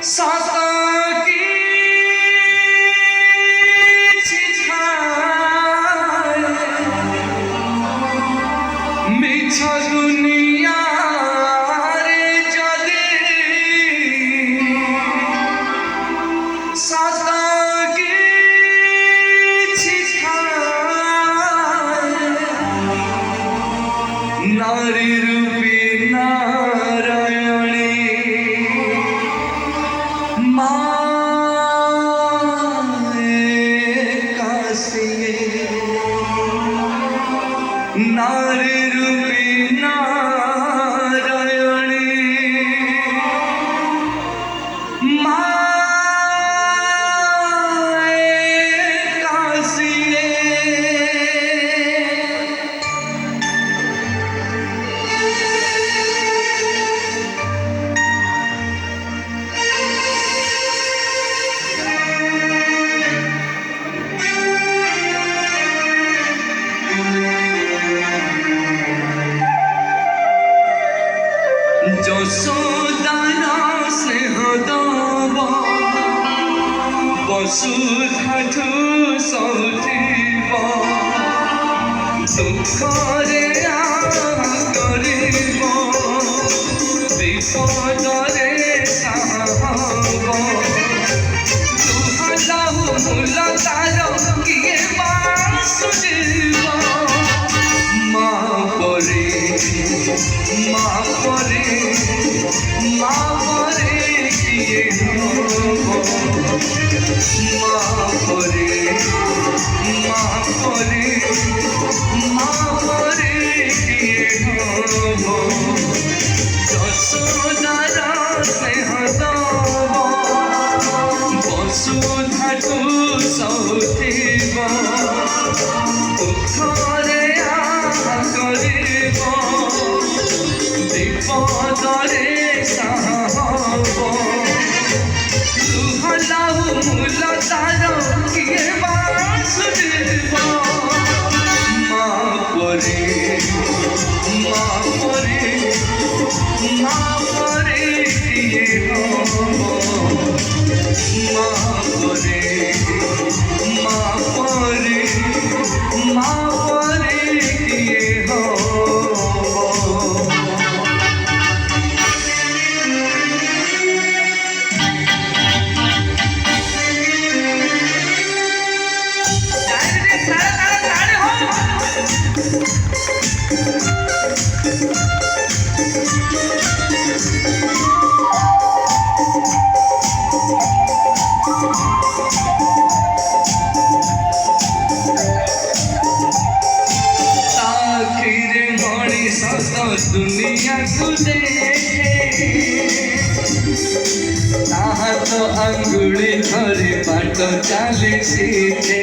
साता की छिछाए मिछा दुनिया रे जदे साता की छिछाए नारी रूपी नारायणी नारी रूपी नारायणी माए कासिए যশোদারা স্নেহ দব বসুধাঠু সৌথিব দুঃখরে করিব বিপদরে সাহব দুহালাহু মূল তার কিয়ে বাসুজিব মা পরে মা পরে মা পরে কিয়ে হব মা পরে মা পরে মা পরে কিয়ে হব যশোদারা স্নেহ দব বসুধাঠু সৌথিব দুঃখরে করিব বিপদরে সাহব দুহালাহু মূল তার কিয়ে বাসুজিব মা পরে মা পরে মা পরে কিয়ে হব মা পরে মা পরে মা পরে কিয়ে হব दुनिया को देखे ताहा तो अंगुली धरी बाट चाली सीधे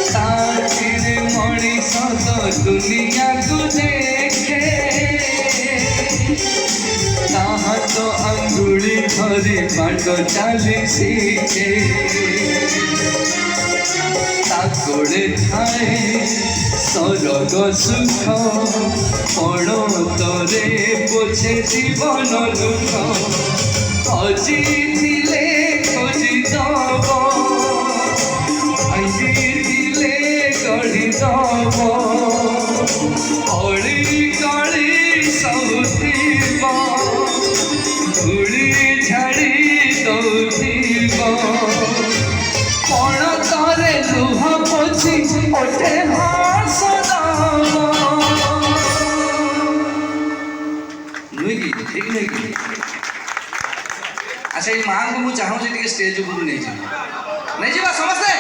ताकिरे मनीष तो दुनिया को देखे ताहा तो अंगुली धरी बाट चाली सीधे ताकोड़े थाए सरग सुख पड़तरे पोछे जीवन दुख खोजिले खोजी दब आईले गढ़ी दब अड़ी गड़ी सौथिब धूली झाड़ी दौथिब पड़तरे लुह पोछि ओठे ठीक नहीं कि अच्छा ये माँ को मुझे चाहूँ जी स्टेज उपरू नहीं जी समस्ते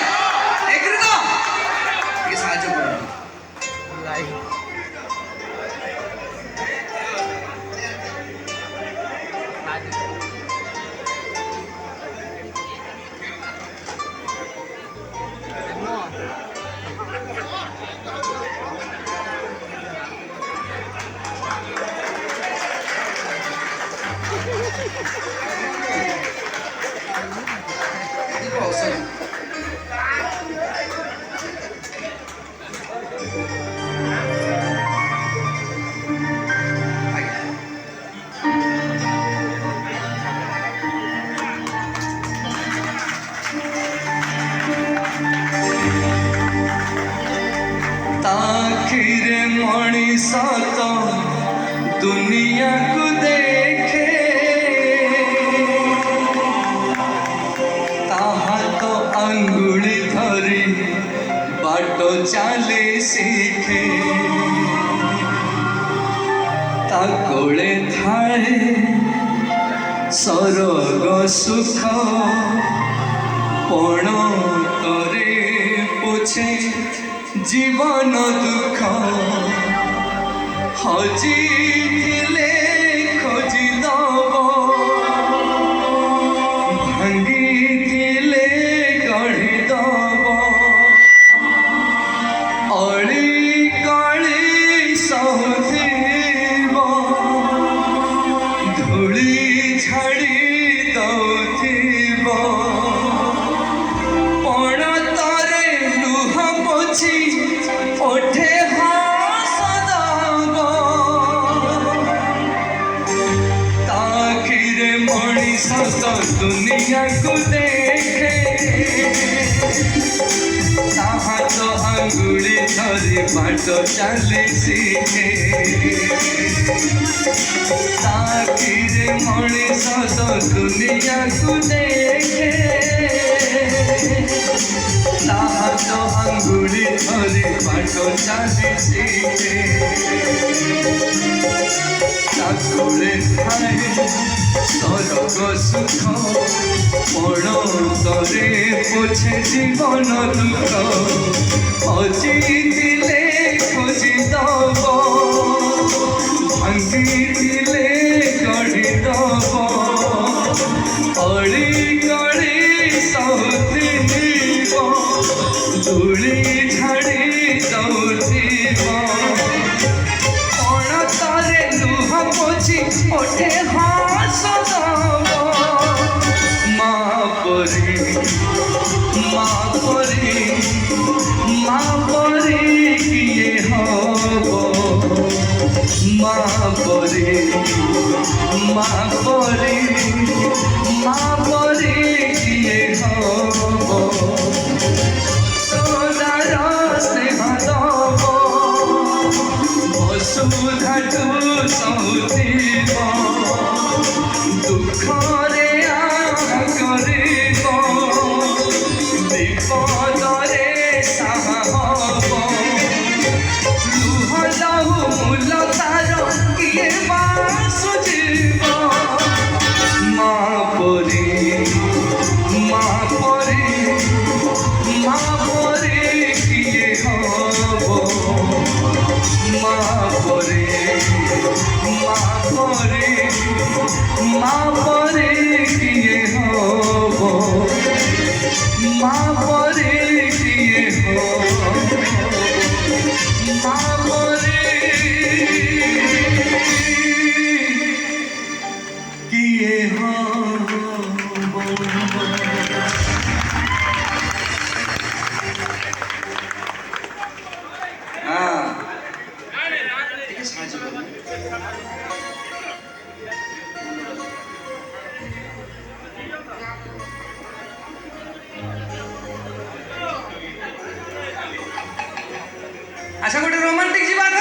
एग्री तो ये साहाଯ୍ୟ करो दुनिया को देखे ताहा तो अंगुली धरी बाट चाले शिखे ता कोले थाए सरग सुख पण तरे पोछे जीवन दुख हजिले खोजी दब भांगिले गढ़ी दब अली कली सहुथिब धूली छाड़ी दौथिब पण तरे लुह पोछी ओठे दुनिया को देखे ताहा तो अंगुली धरी बाट चाली शिखे ताकिरे मनीष तो दुनिया को देखे ताहा तो अंगुली धरी बाट चाली शिखे ताकोले खाए सरग सुख पण तरे पोछे जीवन दुख हजिले खोजी दब भांगिले गढ़ी दब अली गली सहुथिब धूली झाड़ी दौथिब पण तरे लुह पोछी ओठे हास दब माँ परी किए हब माँ परी किए हब सोदार स्नेह दब वसुधाटू सहुथिब दुखरे विपदरे साहब लुह लहु मूल तार किए बासुजीव माँ परी किए हब माँ परी किए हब माँ परी किए हब माँ परी किए हब। আশা করি রোমান্টিক জীবন